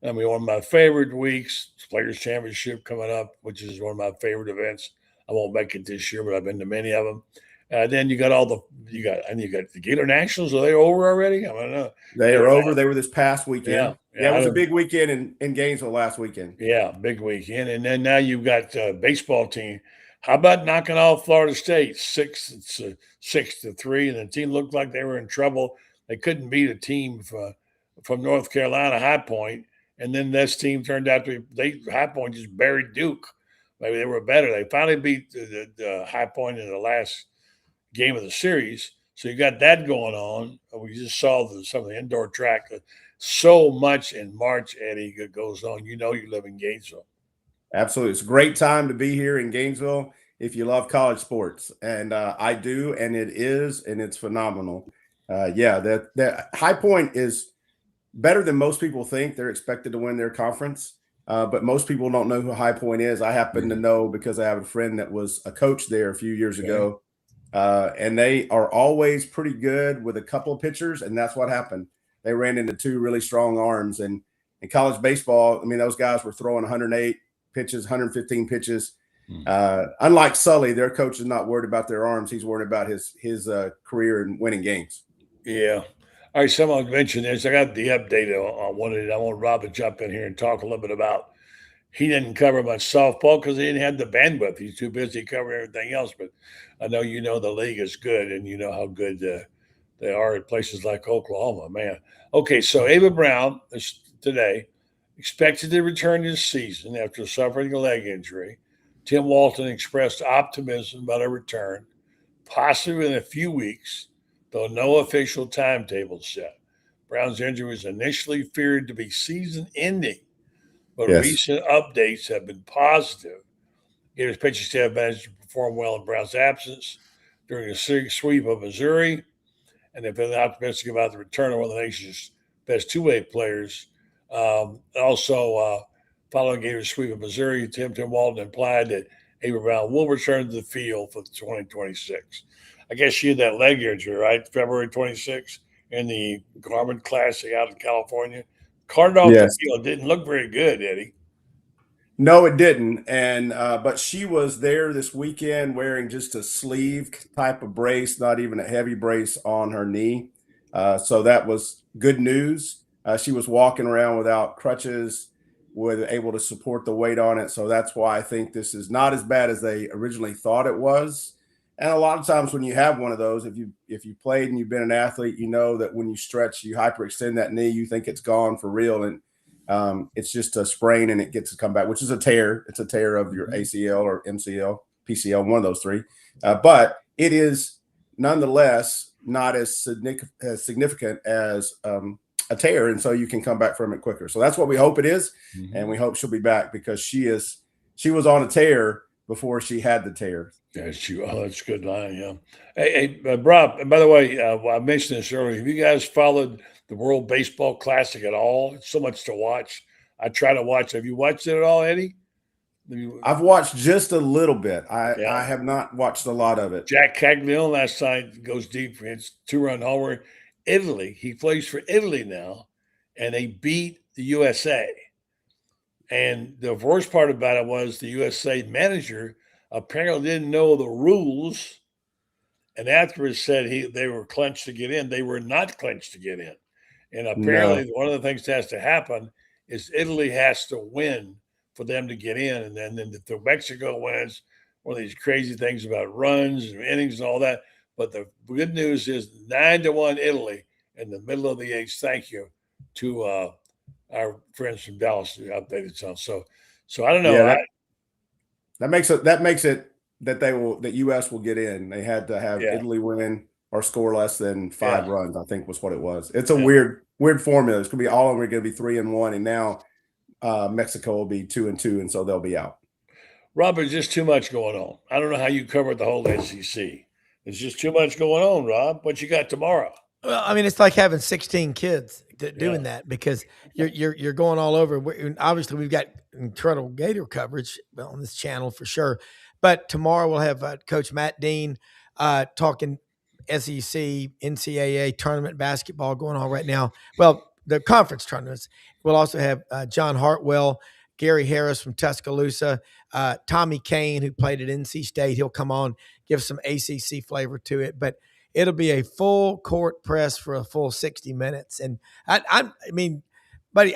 I mean, one of my favorite weeks, Players Championship coming up, which is one of my favorite events. I won't make it this year, but I've been to many of them. Then you got the Gator Nationals. Are they over already? I don't know. They are over. They were this past weekend. Yeah, it was a big weekend in Gainesville last weekend. Yeah, big weekend. And then now you've got baseball team. How about knocking off Florida State 6-3? And the team looked like they were in trouble. They couldn't beat a team from North Carolina, High Point. And then this team turned out to be High Point just buried Duke. Maybe they were better. They finally beat the High Point in the last game of the series. So you got that going on. We just saw some of the indoor track. So much in March, Eddie, goes on. You live in Gainesville. Absolutely. It's a great time to be here in Gainesville if you love college sports. And I do, and it's phenomenal. That High Point is better than most people think. They're expected to win their conference, but most people don't know who High Point is. I happen to know because I have a friend that was a coach there a few years ago, and they are always pretty good with a couple of pitchers, and that's what happened. They ran into two really strong arms, and in college baseball, I mean, those guys were throwing 108 pitches, 115 pitches. Unlike Sully, their coach is not worried about their arms. He's worried about his career and winning games. Yeah. All right, someone mentioned this. I got the update on one of it. I want Rob to jump in here and talk a little bit about. He didn't cover much softball because he didn't have the bandwidth. He's too busy covering everything else. But I know the league is good, and you know how good they are at places like Oklahoma, man. Okay, so Ava Browne is today expected to return this season after suffering a leg injury. Tim Walton expressed optimism about a return, possibly in a few weeks, though no official timetable set. Browne's injury was initially feared to be season-ending, but recent updates have been positive. Gators pitching staff managed to perform well in Browne's absence during a sweep of Missouri, and they've been optimistic about the return of one of the nation's best two-way players. Also, following Gators' sweep of Missouri, Tim Walton implied that Ava Browne will return to the field for 2026. I guess she had that leg injury, right? February 26th in the Garmin Classic out in California. Carted off the field. It didn't look very good, Eddie. No, it didn't. And but she was there this weekend wearing just a sleeve type of brace, not even a heavy brace on her knee. So that was good news. She was walking around without crutches, able to support the weight on it. So that's why I think this is not as bad as they originally thought it was. And a lot of times when you have one of those, if you played and you've been an athlete, you know that when you stretch, you hyperextend that knee, you think it's gone for real. And it's just a sprain and it gets to come back, which is a tear. It's a tear of your ACL or MCL, PCL, one of those three. But it is nonetheless not as significant as a tear. And so you can come back from it quicker. So that's what we hope it is. And we hope she'll be back because she was on a tear before she had the tear. Yeah, that's a good line. Yeah. Hey, Rob, and by the way, I mentioned this earlier. Have you guys followed the World Baseball Classic at all? It's so much to watch. I try to watch. Have you watched it at all, Eddie? I've watched just a little bit. I have not watched a lot of it. Jack Caglione last night goes deep. It's 2-run homer. Italy. He plays for Italy now, and they beat the USA. And the worst part about it was the USA manager apparently didn't know the rules, and afterwards said they were clinched to get in. They were not clinched to get in. And apparently one of the things that has to happen is Italy has to win for them to get in. And then if Mexico wins, one of these crazy things about runs and innings and all that. But the good news is 9-1 Italy in the middle of the eighth. Thank you to our friends from Dallas who updated some. So I don't know. Yeah, that makes it that US will get in. They had to have Italy win or score less than 5 runs, I think was what it was. It's a weird formula. It's gonna be all of them are gonna be 3-1, and now Mexico will be 2-2, and so they'll be out. Rob, there's just too much going on. I don't know how you covered the whole SEC. There's just too much going on, Rob. What you got tomorrow? Well, I mean, it's like having 16 kids doing that because you're going all over. Obviously, we've got incredible Gator coverage on this channel for sure. But tomorrow we'll have Coach Matt Dean talking SEC, NCAA tournament basketball going on right now. Well, the conference tournaments. We'll also have John Hartwell, Gary Harris from Tuscaloosa, Tommy Kane, who played at NC State. He'll come on, give some ACC flavor to it. But it'll be a full court press for a full 60 minutes. And I mean, buddy,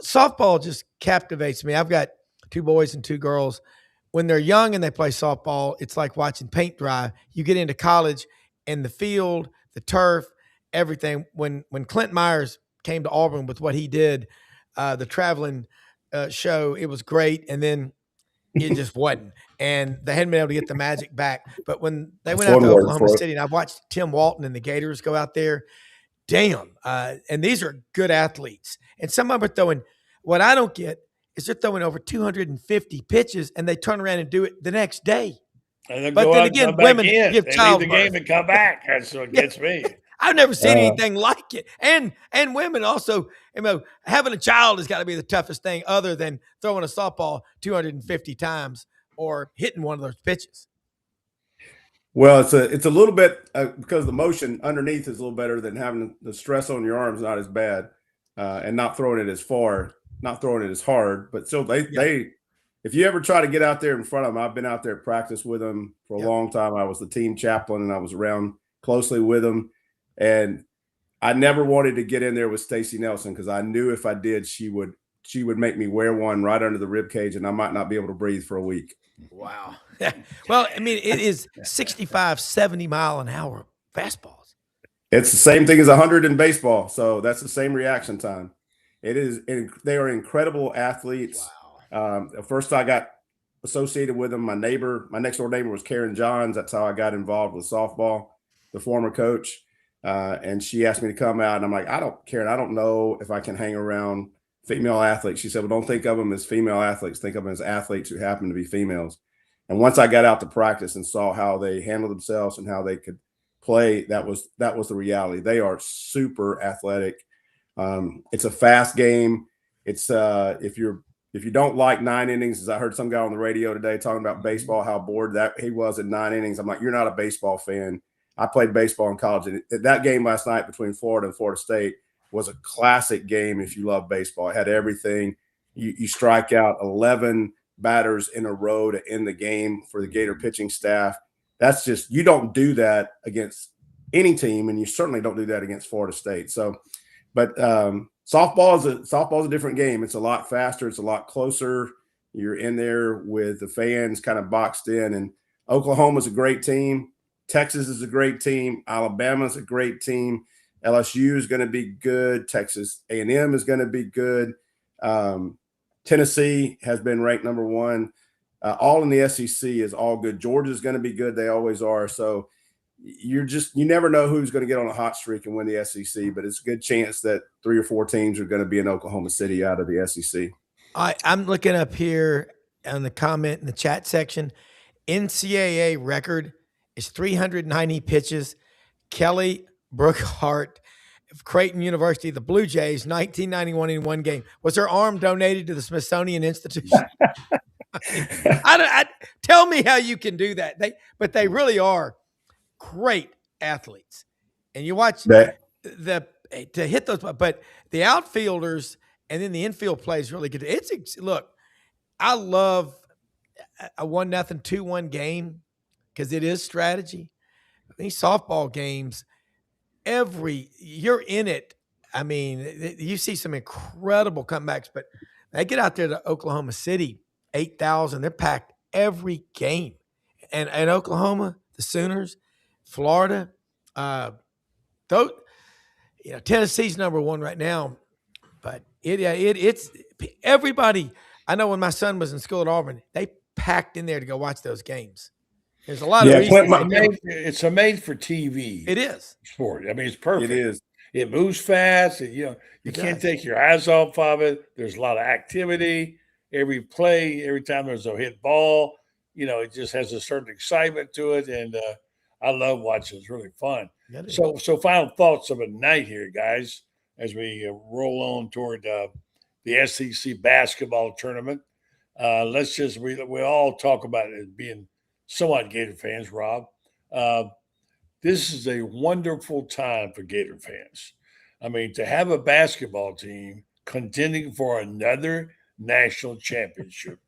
softball just captivates me. I've got 2 boys and 2 girls. When they're young and they play softball, it's like watching paint dry. You get into college and the field, the turf, everything. When Clint Myers came to Auburn with what he did, the traveling show, it was great. And then it just wasn't. And they hadn't been able to get the magic back. But when they went out to Oklahoma City, and I watched Tim Walton and the Gators go out there, damn. And these are good athletes. And some of them are throwing, what I don't get is they're throwing over 250 pitches and they turn around and do it the next day. And then But go then out again, and come women back in. give They leave childbirth. the game and come back. That's what gets me. I've never seen anything like it. And women also, having a child has got to be the toughest thing other than throwing a softball 250 times or hitting one of those pitches. Well, it's a little bit because the motion underneath is a little better than having the stress on your arms, not as bad, and not throwing it as far, not throwing it as hard. But still, they if you ever try to get out there in front of them, I've been out there at practice with them for a long time. I was the team chaplain and I was around closely with them. And I never wanted to get in there with Stacey Nelson because I knew if I did, she would make me wear one right under the rib cage and I might not be able to breathe for a week. Wow. Well, I mean, it is 65, 70 mile an hour fastballs. It's the same thing as 100 in baseball. So that's the same reaction time. It is. They are incredible athletes. Wow. First I got associated with them. My next door neighbor was Karen Johns. That's how I got involved with softball, the former coach. And she asked me to come out and I'm like, I don't know if I can hang around female athletes. She said, well, don't think of them as female athletes. Think of them as athletes who happen to be females. And once I got out to practice and saw how they handled themselves and how they could play, that was the reality. They are super athletic. It's a fast game. It's if you don't like 9 innings, as I heard some guy on the radio today talking about baseball, how bored that he was at 9 innings. I'm like, you're not a baseball fan. I played baseball in college, and that game last night between Florida and Florida State was a classic game if you love baseball. It had everything. You strike out 11 batters in a row to end the game for the Gator pitching staff. That's just, you don't do that against any team, and you certainly don't do that against Florida State. So, but softball is a different game. It's a lot faster. It's a lot closer. You're in there with the fans kind of boxed in, and Oklahoma's a great team. Texas is a great team. Alabama's a great team. LSU is going to be good. Texas A&M is going to be good. Tennessee has been ranked number 1. All in the SEC is all good. Georgia's going to be good. They always are. So you never know who's going to get on a hot streak and win the SEC, but it's a good chance that 3 or 4 teams are going to be in Oklahoma City out of the SEC. I'm looking up here on the comment in the chat section. NCAA record is 390 pitches. Kelly Brookhart of Creighton University, the Blue Jays, 1991 in 1 game. Was her arm donated to the Smithsonian Institution? Tell me how you can do that. But they really are great athletes. And you watch to hit those, but the outfielders and then the infield plays really good. Look, I love a 1-0, 2-1 game because it is strategy. These softball games, you're in it. I mean, you see some incredible comebacks, but they get out there to Oklahoma City, 8,000. They're packed every game. And Oklahoma, the Sooners, Florida, Tennessee's number 1 right now. But it's everybody. I know when my son was in school at Auburn, they packed in there to go watch those games. There's a lot of reasons. It's a made-for-TV. It is sport. I mean, it's perfect. It is. It moves fast. You can't take your eyes off of it. There's a lot of activity. Every play, every time there's a hit ball, it just has a certain excitement to it. And I love watching. It's really fun. So final thoughts of a night here, guys, as we roll on toward the SEC basketball tournament. We all talk about it as being somewhat Gator fans, Rob. This is a wonderful time for Gator fans. I mean, to have a basketball team contending for another national championship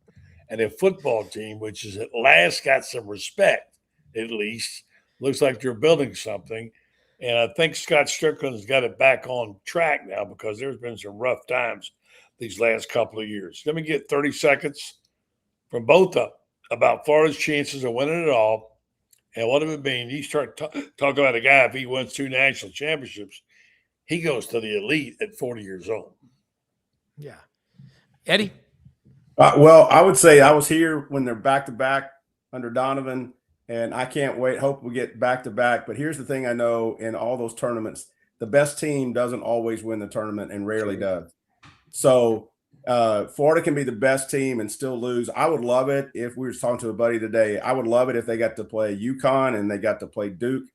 and a football team, which has at last got some respect, at least, looks like they're building something. And I think Scott Strickland's got it back on track now because there's been some rough times these last couple of years. Let me get 30 seconds from both of them about Florida's chances of winning it all. And what it would mean, you start talking about a guy, if he wins 2 national championships, he goes to the elite at 40 years old. Yeah. Eddie? Well, I would say I was here when they're back-to-back under Donovan, and I can't wait. Hope we get back-to-back. But here's the thing I know in all those tournaments, the best team doesn't always win the tournament and rarely does. So Florida can be the best team and still lose. I would love it if we were talking to a buddy today. I would love it if they got to play UConn and they got to play Duke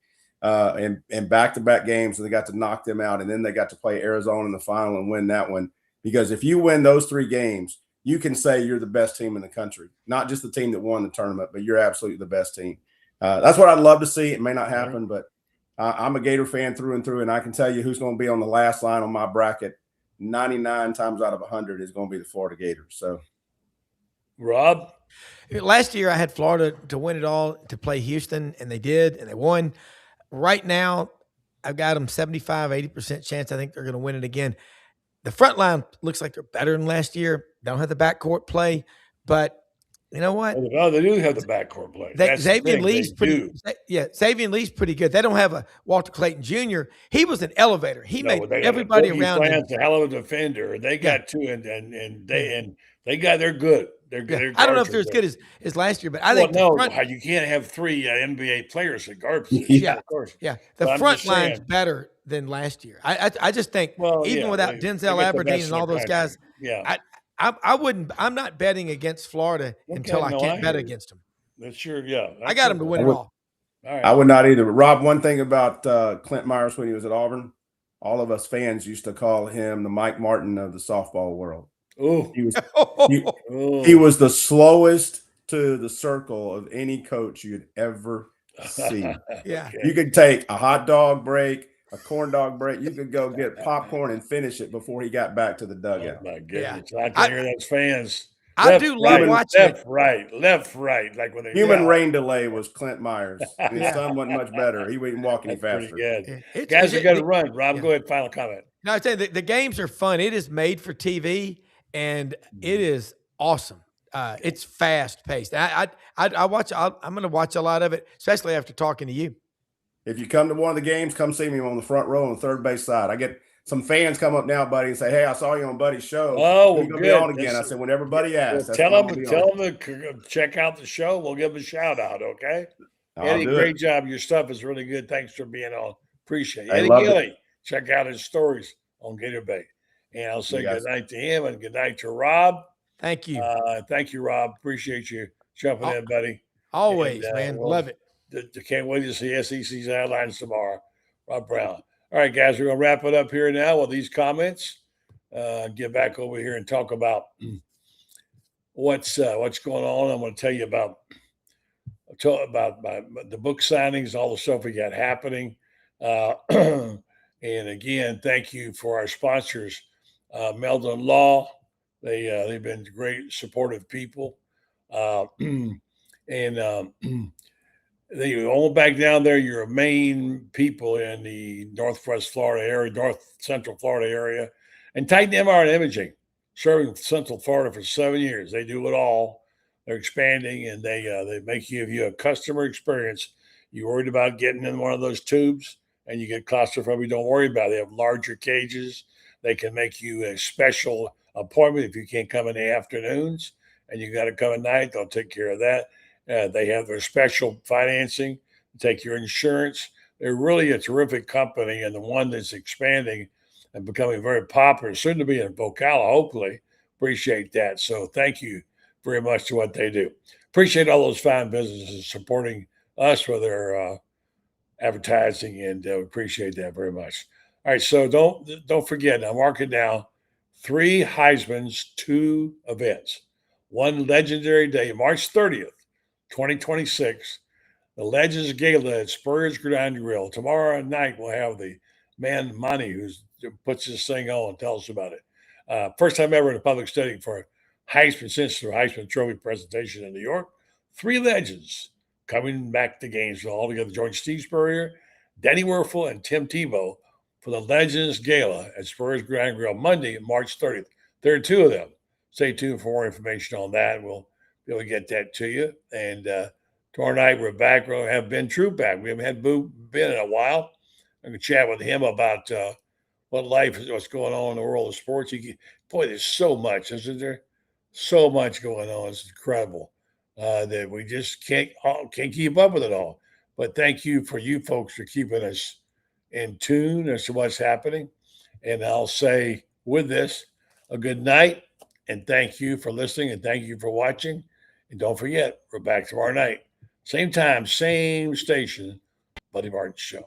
and back-to-back games, and they got to knock them out, and then they got to play Arizona in the final and win that one. Because if you win those 3 games, you can say you're the best team in the country, not just the team that won the tournament, but you're absolutely the best team. That's what I'd love to see. It may not happen, but I'm a Gator fan through and through, and I can tell you who's going to be on the last line on my bracket. 99 times out of 100 is going to be the Florida Gators. So, Rob? Last year I had Florida to win it all, to play Houston, and they did, and they won. Right now, I've got them 75, 80% chance. I think they're going to win it again. The front line looks like they're better than last year. They don't have the backcourt play, but you know what? Oh, they do have the backcourt play. Xavier Lee's pretty. Yeah, Xavier Lee's pretty good. They don't have a Walter Clayton Jr. He was an elevator. He made everybody around him. A hell of a defender. They got 2, and they got. They're good. They're good. I don't know if they're as good as last year, but I think you can't have 3 NBA players at guard position. Yeah, of course. Yeah, the front line's better than last year. I just think even without Denzel Aberdeen and all those guys, I'm not betting against Florida until I can't bet against them. That's sure, yeah. I got them to win it all. Right. I would not either. But Rob, one thing about Clint Myers when he was at Auburn, all of us fans used to call him the Mike Martin of the softball world. Oh, he was the slowest to the circle of any coach you'd ever see. Yeah, okay. You could take a hot dog break, a corn dog break. You could go get popcorn and finish it before he got back to the dugout. Oh my goodness! Yeah. I can hear those fans. I do love watching left, right. Like when they human rain delay was Clint Myers. His son wasn't much better. He wouldn't walk any faster. Good. Guys are going to run. Rob, go ahead. Final comment. No, I tell you, the games are fun. It is made for TV, and it is awesome. It's fast paced. I watch. I'm going to watch a lot of it, especially after talking to you. If you come to one of the games, come see me on the front row on the third base side. I get some fans come up now, buddy, and say, "Hey, I saw you on Buddy's show. Oh, we're gonna be on again." I said, "When everybody asks, tell them to check out the show. We'll give them a shout out, okay?" Eddie, great job. Your stuff is really good. Thanks for being on. Appreciate it. Eddie Gilley, check out his stories on Gator Bay. And I'll say good night to him and good night to Rob. Thank you. Thank you, Rob. Appreciate you jumping in, buddy. Always, man. Love it. Can't wait to see SEC's headlines tomorrow. Rob Browne. All right, guys, we're going to wrap it up here now with these comments. Get back over here and talk about what's going on. I'm going to tell you about the book signings, all the stuff we got happening. And again, thank you for our sponsors, Meldon Law. They've been great, supportive people. They all back down there. You're main people in the Northwest Florida area, North Central Florida area, and Titan MR and Imaging, serving Central Florida for 7 years. They do it all. They're expanding, and they give you a customer experience. You worried about getting in one of those tubes, and you get claustrophobia. Don't worry about it. They have larger cages. They can make you a special appointment if you can't come in the afternoons, and you got to come at night. They'll take care of that. They have their special financing, take your insurance. They're really a terrific company, and the one that's expanding and becoming very popular, soon to be in Ocala, hopefully. Appreciate that. So thank you very much to what they do. Appreciate all those fine businesses supporting us with their advertising, and appreciate that very much. All right, so don't forget, now mark it down, 3 Heismans, 2 events. One legendary day, March 30th. 2026, the Legends Gala at Spurrier's Gridiron Grill. Tomorrow night, we'll have the man, Monty, who puts this thing on and tells us about it. First time ever in a public study for Heisman since the Heisman Trophy presentation in New York. 3 legends coming back to Gainesville all together. Join Steve Spurrier, Danny Werfel and Tim Tebow for the Legends Gala at Spurs Grand Grill Monday, March 30th. There are two of them. Stay tuned for more information on that. We'll be able to get that to you. And tomorrow night, we're back. We'll have Ben Troop back. We haven't had Ben in a while. I'm going to chat with him about what life is, what's going on in the world of sports. Boy, there's so much, isn't there? So much going on. It's incredible that we just can't keep up with it all. But thank you folks for keeping us in tune as to what's happening. And I'll say with this, a good night, and thank you for listening, and thank you for watching. And don't forget, we're back tomorrow night. Same time, same station, Buddy Martin Show.